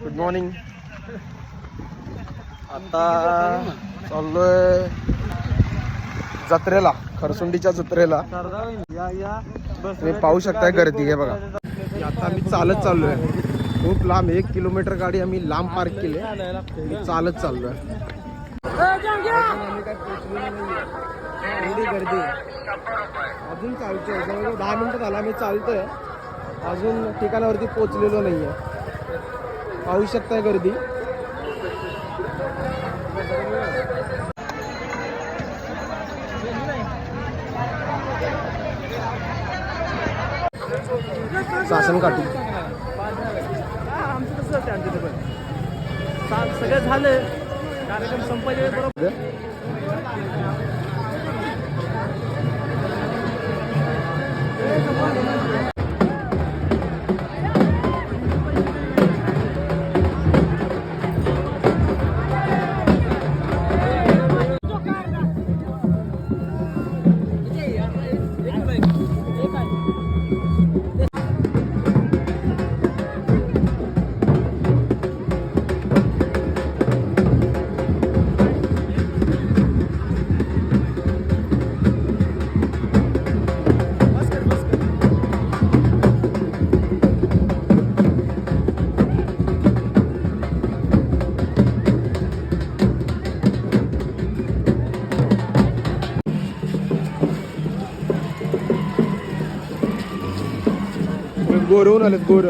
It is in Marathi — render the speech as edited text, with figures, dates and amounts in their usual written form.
Good morning. आता चाललोय जत्रेला, खरसुंडीच्या जत्रेला. तुम्ही पाहू शकताय गर्दी आहे बघा. आता आम्ही चालत चाललोय, खूप लांब 1 किलोमीटर गाडी आम्ही लांब पार्क केली. मी चालत चाललोय. आम्ही काय पोहोचलेलो नाहीये, एवढी गर्दी अजून चालतोय. जवळजवळ 10 मिनिटं झाला मी चालतोय, अजून ठिकाणावरती पोहोचलेलो नाहीये. पाहू शकताय गर्दी. शासन काठी आमचं कसं असते आमच्या पण सगळं झालं, कार्यक्रम संपायचे बरोबर. गोरवून आलेत गोर.